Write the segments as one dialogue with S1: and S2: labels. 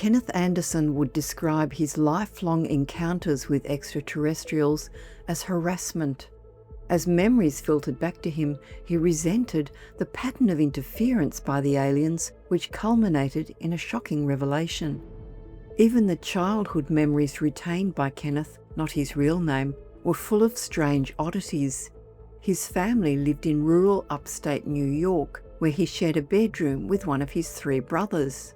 S1: Kenneth Anderson would describe his lifelong encounters with extraterrestrials as harassment. As memories filtered back to him, he resented the pattern of interference by the aliens, which culminated in a shocking revelation. Even the childhood memories retained by Kenneth, not his real name, were full of strange oddities. His family lived in rural upstate New York, where he shared a bedroom with one of his 3 brothers.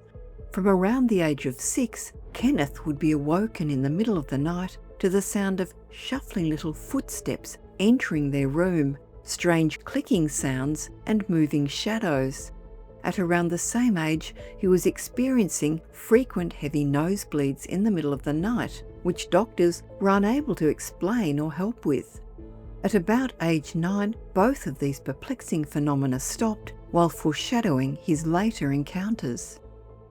S1: From around the age of 6, Kenneth would be awoken in the middle of the night to the sound of shuffling little footsteps entering their room, strange clicking sounds and moving shadows. At around the same age, he was experiencing frequent heavy nosebleeds in the middle of the night, which doctors were unable to explain or help with. At about age 9, both of these perplexing phenomena stopped, while foreshadowing his later encounters.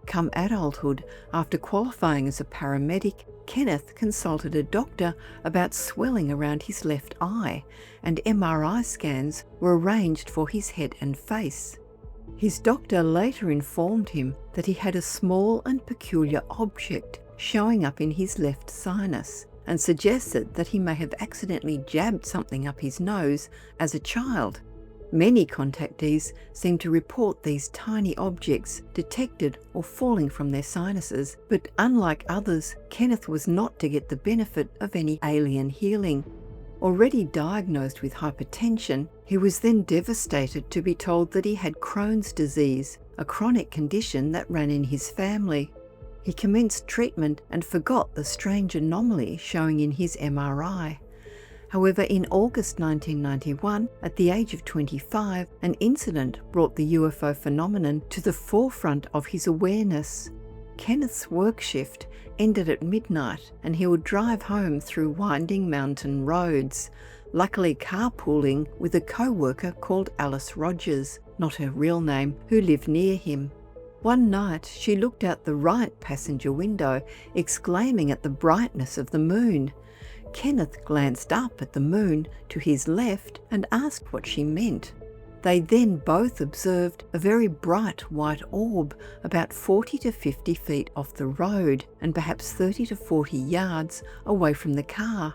S1: Come adulthood, after qualifying as a paramedic, Kenneth consulted a doctor about swelling around his left eye, and MRI scans were arranged for his head and face. His doctor later informed him that he had a small and peculiar object showing up in his left sinus, and suggested that he may have accidentally jabbed something up his nose as a child. Many contactees seem to report these tiny objects detected or falling from their sinuses, but unlike others, Kenneth was not to get the benefit of any alien healing. Already diagnosed with hypertension, he was then devastated to be told that he had Crohn's disease, a chronic condition that ran in his family. He commenced treatment and forgot the strange anomaly showing in his MRI. However, in August 1991, at the age of 25, an incident brought the UFO phenomenon to the forefront of his awareness. Kenneth's work shift ended at midnight, and he would drive home through winding mountain roads, luckily carpooling with a co-worker called Alice Rogers, not her real name, who lived near him. One night, she looked out the right passenger window, exclaiming at the brightness of the moon. Kenneth glanced up at the moon to his left and asked what she meant. They then both observed a very bright white orb about 40 to 50 feet off the road and perhaps 30 to 40 yards away from the car.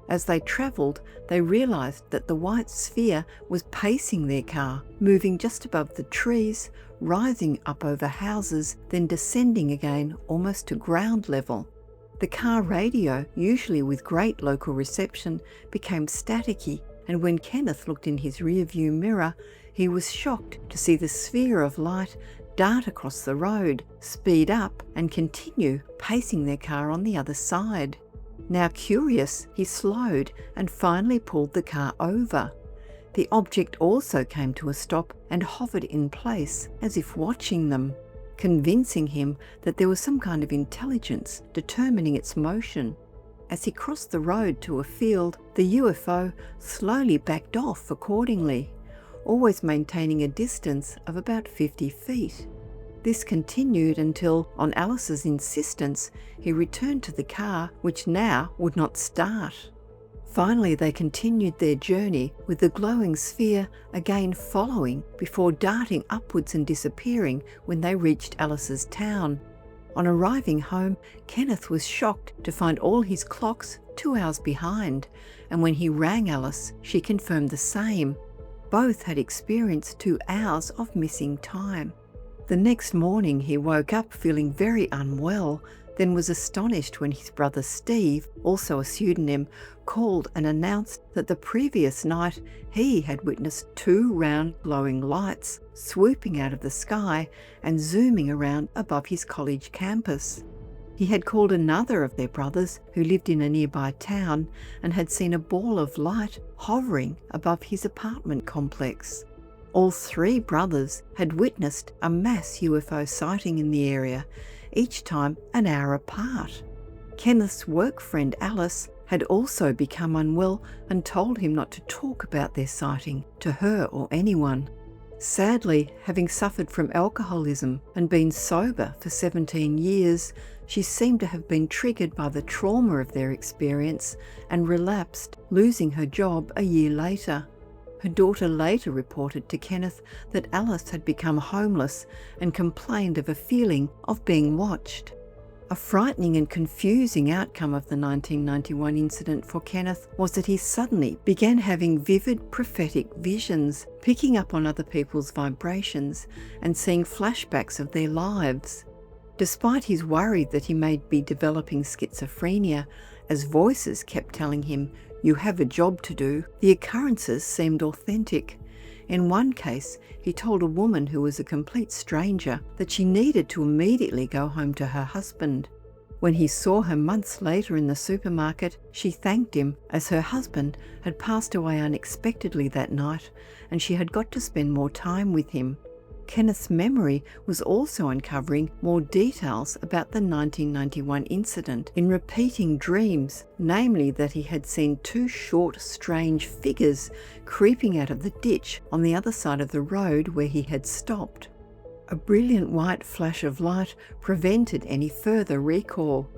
S1: As they travelled, they realised that the white sphere was pacing their car, moving just above the trees, rising up over houses, then descending again almost to ground level. The car radio, usually with great local reception, became staticky, and when Kenneth looked in his rear-view mirror, he was shocked to see the sphere of light dart across the road, speed up, and continue pacing their car on the other side. Now curious, he slowed and finally pulled the car over. The object also came to a stop and hovered in place, as if watching them, convincing him that there was some kind of intelligence determining its motion. As he crossed the road to a field, the UFO slowly backed off accordingly, always maintaining a distance of about 50 feet. This continued until, on Alice's insistence, he returned to the car, which now would not start. Finally, they continued their journey, with the glowing sphere again following before darting upwards and disappearing when they reached Alice's town. On arriving home, Kenneth was shocked to find all his clocks 2 hours behind, and when he rang Alice, she confirmed the same. Both had experienced 2 hours of missing time. The next morning he woke up feeling very unwell, then was astonished when his brother Steve, also a pseudonym, called and announced that the previous night he had witnessed 2 round glowing lights swooping out of the sky and zooming around above his college campus. He had called another of their brothers who lived in a nearby town and had seen a ball of light hovering above his apartment complex. All 3 brothers had witnessed a mass UFO sighting in the area, each time an hour apart. Kenneth's work friend Alice had also become unwell and told him not to talk about their sighting to her or anyone. Sadly, having suffered from alcoholism and been sober for 17 years, she seemed to have been triggered by the trauma of their experience and relapsed, losing her job a year later. Her daughter later reported to Kenneth that Alice had become homeless and complained of a feeling of being watched. A frightening and confusing outcome of the 1991 incident for Kenneth was that he suddenly began having vivid prophetic visions, picking up on other people's vibrations and seeing flashbacks of their lives. Despite his worry that he may be developing schizophrenia, as voices kept telling him, "You have a job to do," the occurrences seemed authentic. In one case, he told a woman who was a complete stranger that she needed to immediately go home to her husband. When he saw her months later in the supermarket, she thanked him as her husband had passed away unexpectedly that night and she had got to spend more time with him. Kenneth's memory was also uncovering more details about the 1991 incident in repeating dreams, namely that he had seen two short, strange figures creeping out of the ditch on the other side of the road where he had stopped. A brilliant white flash of light prevented any further recall.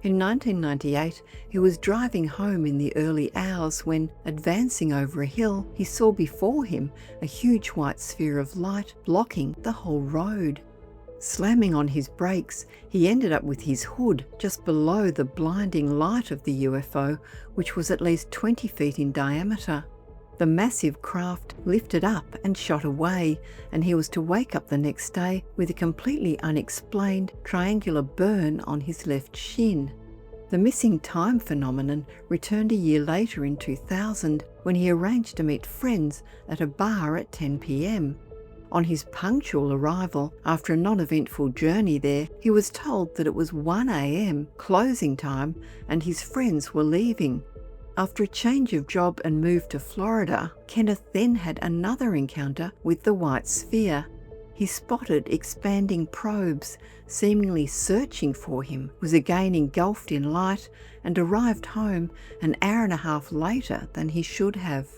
S1: In 1998, he was driving home in the early hours when, advancing over a hill, he saw before him a huge white sphere of light blocking the whole road. Slamming on his brakes, he ended up with his hood just below the blinding light of the UFO, which was at least 20 feet in diameter. The massive craft lifted up and shot away, and he was to wake up the next day with a completely unexplained triangular burn on his left shin. The missing time phenomenon returned a year later in 2000 when he arranged to meet friends at a bar at 10 p.m. On his punctual arrival, after a non-eventful journey there, he was told that it was 1 a.m. closing time and his friends were leaving. After a change of job and move to Florida, Kenneth then had another encounter with the white sphere. He spotted expanding probes, seemingly searching for him, was again engulfed in light, and arrived home an hour and a half later than he should have.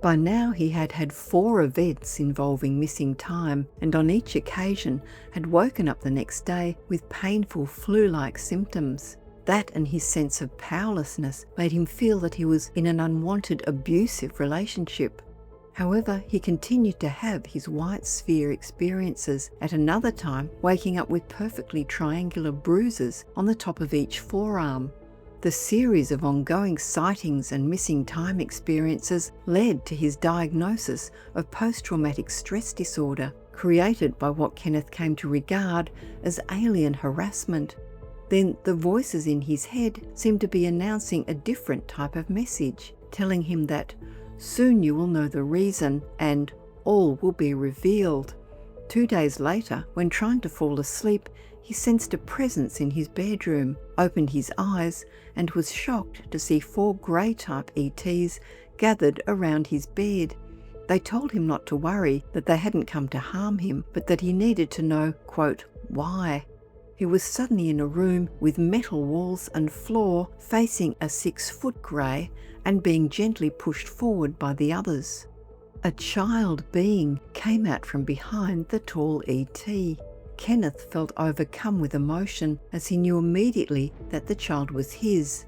S1: By now he had had 4 events involving missing time, and on each occasion had woken up the next day with painful flu-like symptoms. That and his sense of powerlessness made him feel that he was in an unwanted, abusive relationship. However, he continued to have his white sphere experiences, at another time waking up with perfectly triangular bruises on the top of each forearm. The series of ongoing sightings and missing time experiences led to his diagnosis of post-traumatic stress disorder, created by what Kenneth came to regard as alien harassment. Then the voices in his head seemed to be announcing a different type of message, telling him that soon you will know the reason and all will be revealed. 2 days later, when trying to fall asleep, he sensed a presence in his bedroom, opened his eyes, and was shocked to see 4 grey-type ETs gathered around his bed. They told him not to worry, that they hadn't come to harm him, but that he needed to know, quote, why. He was suddenly in a room with metal walls and floor facing a 6-foot grey and being gently pushed forward by the others. A child being came out from behind the tall ET. Kenneth felt overcome with emotion as he knew immediately that the child was his.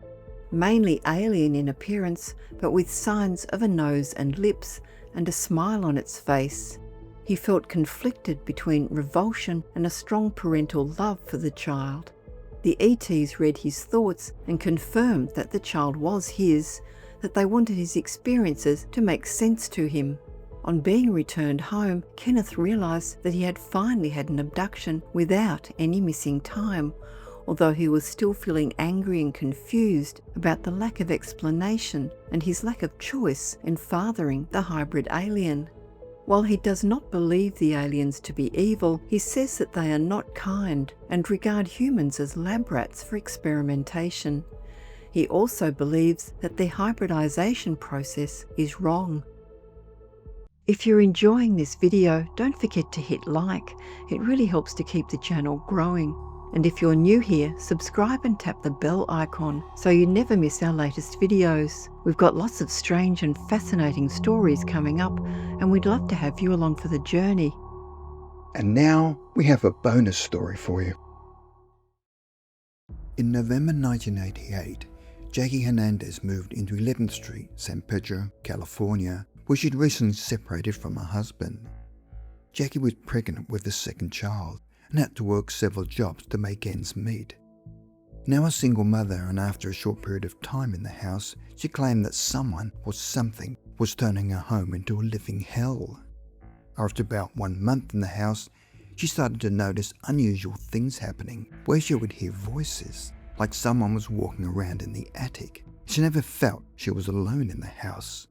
S1: Mainly alien in appearance, but with signs of a nose and lips and a smile on its face. He felt conflicted between revulsion and a strong parental love for the child. The ETs read his thoughts and confirmed that the child was his, that they wanted his experiences to make sense to him. On being returned home, Kenneth realised that he had finally had an abduction without any missing time, although he was still feeling angry and confused about the lack of explanation and his lack of choice in fathering the hybrid alien. While he does not believe the aliens to be evil, he says that they are not kind and regard humans as lab rats for experimentation. He also believes that their hybridization process is wrong. If you're enjoying this video, don't forget to hit like. It really helps to keep the channel growing. And if you're new here, subscribe and tap the bell icon so you never miss our latest videos. We've got lots of strange and fascinating stories coming up, and we'd love to have you along for the journey.
S2: And now we have a bonus story for you. In November 1988, Jackie Hernandez moved into 11th Street, San Pedro, California, where she'd recently separated from her husband. Jackie was pregnant with a second child and had to work several jobs to make ends meet. Now a single mother, and after a short period of time in the house, she claimed that someone or something was turning her home into a living hell. After about 1 month in the house, she started to notice unusual things happening, where she would hear voices, like someone was walking around in the attic. She never felt she was alone in the house.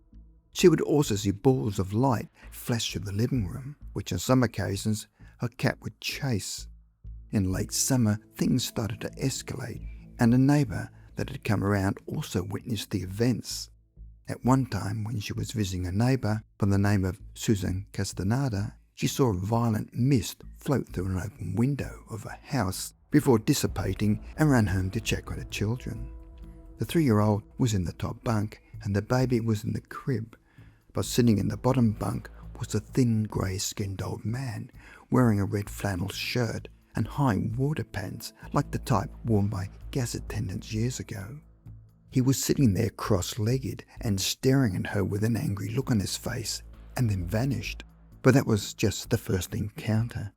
S2: She would also see balls of light flash through the living room, which on some occasions her cat would chase. In late summer, things started to escalate, and a neighbour that had come around also witnessed the events. At one time, when she was visiting a neighbour by the name of Susan Castaneda, she saw a violent mist float through an open window of a house before dissipating, and ran home to check on her children. The 3-year-old was in the top bunk and the baby was in the crib, but sitting in the bottom bunk was a thin grey-skinned old man wearing a red flannel shirt and high water pants like the type worn by gas attendants years ago. He was sitting there cross-legged and staring at her with an angry look on his face, and then vanished. But that was just the first encounter.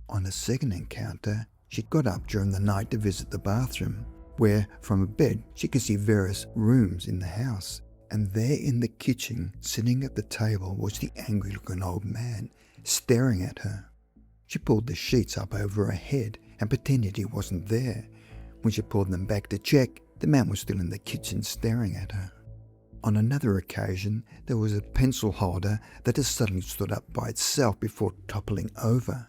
S2: On a second encounter, she got up during the night to visit the bathroom, where from a bed she could see various rooms in the house. And there in the kitchen, sitting at the table, was the angry-looking old man, staring at her. She pulled the sheets up over her head and pretended he wasn't there. When she pulled them back to check, the man was still in the kitchen staring at her. On another occasion, there was a pencil holder that had suddenly stood up by itself before toppling over.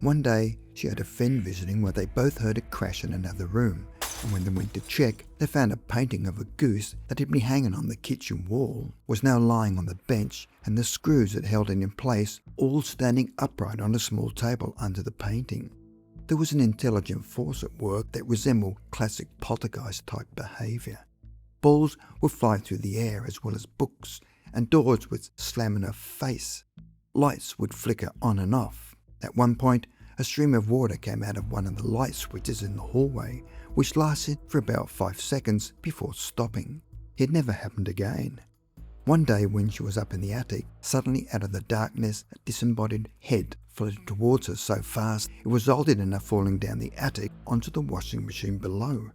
S2: One day, she had a friend visiting where they both heard a crash in another room, and when they went to check, they found a painting of a goose that had been hanging on the kitchen wall was now lying on the bench, and the screws that held it in place all standing upright on a small table under the painting. There was an intelligent force at work that resembled classic poltergeist-type behaviour. Balls would fly through the air as well as books, and doors would slam in her face. Lights would flicker on and off. At one point, a stream of water came out of one of the light switches in the hallway, which lasted for about 5 seconds before stopping. It never happened again. One day when she was up in the attic, suddenly out of the darkness, a disembodied head floated towards her so fast it resulted in her falling down the attic onto the washing machine below.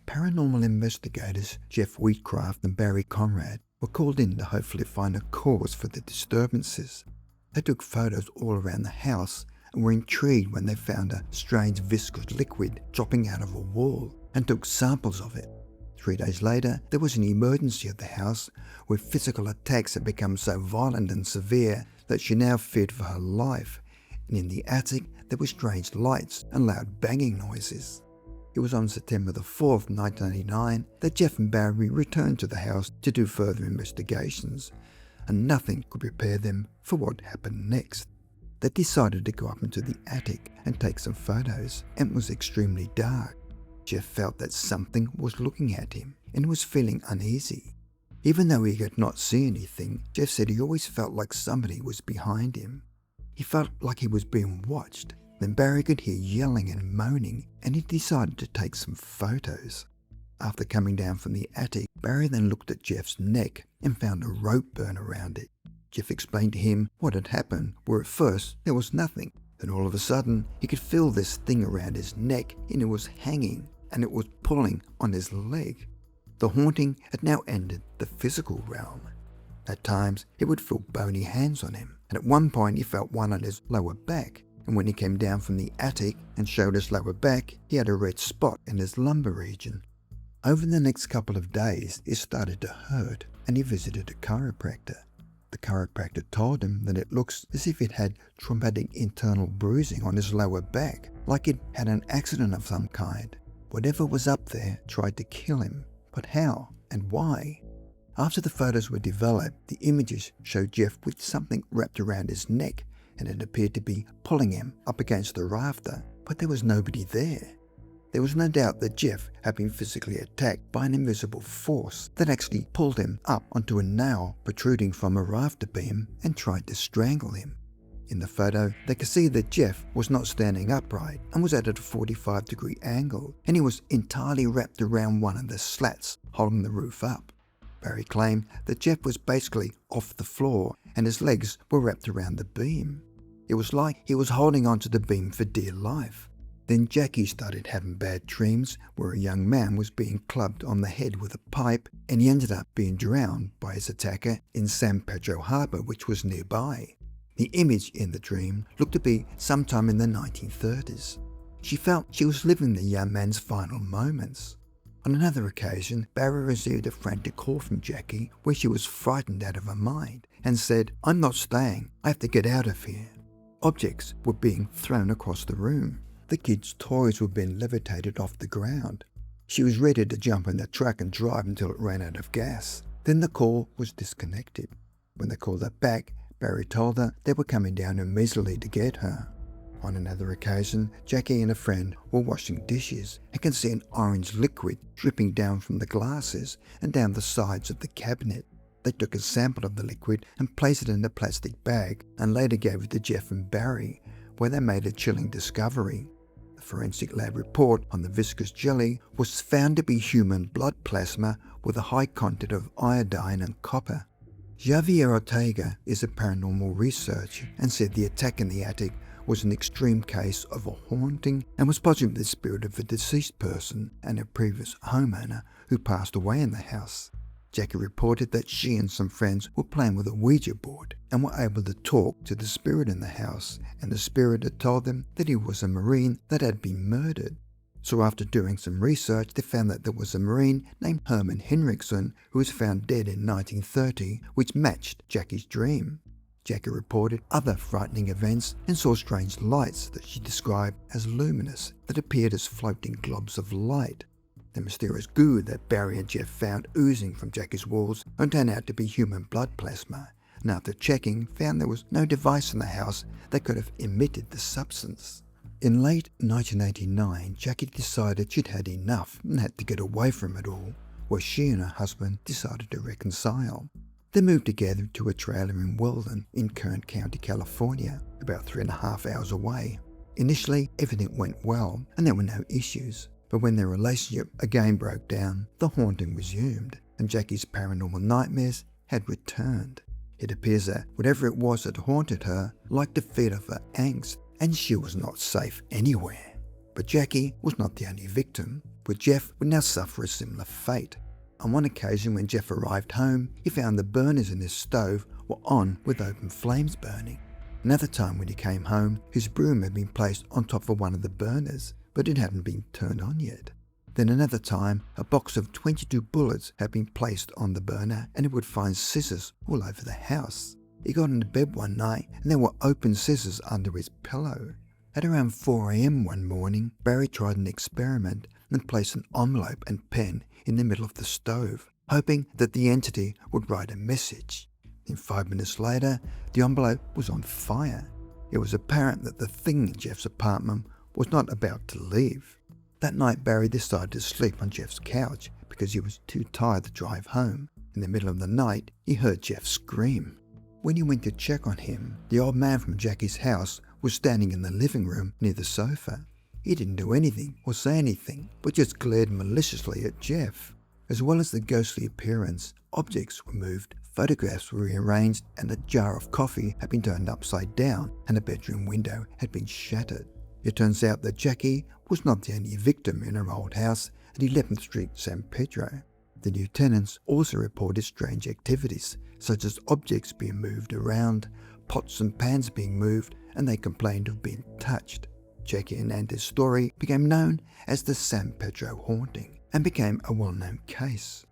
S2: Paranormal investigators Jeff Wheatcraft and Barry Conrad were called in to hopefully find a cause for the disturbances. They took photos all around the house and were intrigued when they found a strange viscous liquid dropping out of a wall and took samples of it. 3 days later, there was an emergency at the house where physical attacks had become so violent and severe that she now feared for her life, and in the attic there were strange lights and loud banging noises. It was on September the 4th, 1989 that Jeff and Barry returned to the house to do further investigations, and nothing could prepare them for what happened next. They decided to go up into the attic and take some photos, and it was extremely dark. Jeff felt that something was looking at him and was feeling uneasy. Even though he could not see anything, Jeff said he always felt like somebody was behind him. He felt like he was being watched. Then Barry could hear yelling and moaning, and he decided to take some photos. After coming down from the attic, Barry then looked at Jeff's neck and found a rope burn around it. Jeff explained to him what had happened, where at first there was nothing. Then all of a sudden, he could feel this thing around his neck, and it was hanging, and it was pulling on his leg. The haunting had now entered the physical realm. At times, he would feel bony hands on him, and at one point he felt one on his lower back, and when he came down from the attic and showed his lower back, he had a red spot in his lumbar region. Over the next couple of days, it started to hurt, and he visited a chiropractor. The chiropractor told him that it looks as if it had traumatic internal bruising on his lower back, like it had an accident of some kind. Whatever was up there tried to kill him, but how and why? After the photos were developed, the images showed Jeff with something wrapped around his neck, and it appeared to be pulling him up against the rafter, but there was nobody there. There was no doubt that Jeff had been physically attacked by an invisible force that actually pulled him up onto a nail protruding from a rafter beam and tried to strangle him. In the photo, they could see that Jeff was not standing upright and was at a 45-degree angle, and he was entirely wrapped around one of the slats holding the roof up. Barry claimed that Jeff was basically off the floor and his legs were wrapped around the beam. It was like he was holding onto the beam for dear life. Then Jackie started having bad dreams where a young man was being clubbed on the head with a pipe, and he ended up being drowned by his attacker in San Pedro Harbor, which was nearby. The image in the dream looked to be sometime in the 1930s. She felt she was living the young man's final moments. On another occasion, Barry received a frantic call from Jackie where she was frightened out of her mind and said, "I'm not staying, I have to get out of here." Objects were being thrown across the room. The kids' toys were being levitated off the ground. She was ready to jump in the truck and drive until it ran out of gas. Then the call was disconnected. When they called her back, Barry told her they were coming down immediately to get her. On another occasion, Jackie and a friend were washing dishes and could see an orange liquid dripping down from the glasses and down the sides of the cabinet. They took a sample of the liquid and placed it in a plastic bag and later gave it to Jeff and Barry, where they made a chilling discovery. The forensic lab report on the viscous jelly was found to be human blood plasma with a high content of iodine and copper. Javier Ortega is a paranormal researcher and said the attack in the attic was an extreme case of a haunting and was possibly the spirit of a deceased person and a previous homeowner who passed away in the house. Jackie reported that she and some friends were playing with a Ouija board and were able to talk to the spirit in the house, and the spirit had told them that he was a Marine that had been murdered. So after doing some research, they found that there was a Marine named Herman Henriksen who was found dead in 1930, which matched Jackie's dream. Jackie reported other frightening events and saw strange lights that she described as luminous that appeared as floating globs of light. The mysterious goo that Barry and Jeff found oozing from Jackie's walls turned out to be human blood plasma, and after checking found there was no device in the house that could have emitted the substance. In late 1989, Jackie decided she'd had enough and had to get away from it all, where she and her husband decided to reconcile. They moved together to a trailer in Weldon in Kern County, California, about 3.5 hours away. Initially, everything went well and there were no issues, but when their relationship again broke down, the haunting resumed and Jackie's paranormal nightmares had returned. It appears that whatever it was that haunted her liked to feed off her angst, and she was not safe anywhere. But Jackie was not the only victim, with Jeff would now suffer a similar fate. On one occasion when Jeff arrived home, he found the burners in his stove were on with open flames burning. Another time when he came home, his broom had been placed on top of one of the burners, but it hadn't been turned on yet. Then another time, a box of 22 bullets had been placed on the burner and he would find scissors all over the house. He got into bed one night and there were open scissors under his pillow. At around 4 a.m. one morning, Barry tried an experiment and placed an envelope and pen in the middle of the stove, hoping that the entity would write a message. Then 5 minutes later, the envelope was on fire. It was apparent that the thing in Jeff's apartment was not about to leave. That night, Barry decided to sleep on Jeff's couch because he was too tired to drive home. In the middle of the night, he heard Jeff scream. When he went to check on him, the old man from Jackie's house was standing in the living room near the sofa. He didn't do anything or say anything, but just glared maliciously at Jeff. As well as the ghostly appearance, objects were moved, photographs were rearranged, and a jar of coffee had been turned upside down, and a bedroom window had been shattered. It turns out that Jackie was not the only victim in her old house at 11th Street, San Pedro. The new tenants also reported strange activities, such as objects being moved around, pots and pans being moved, and they complained of being touched. Jackie and Andy's story became known as the San Pedro haunting and became a well-known case.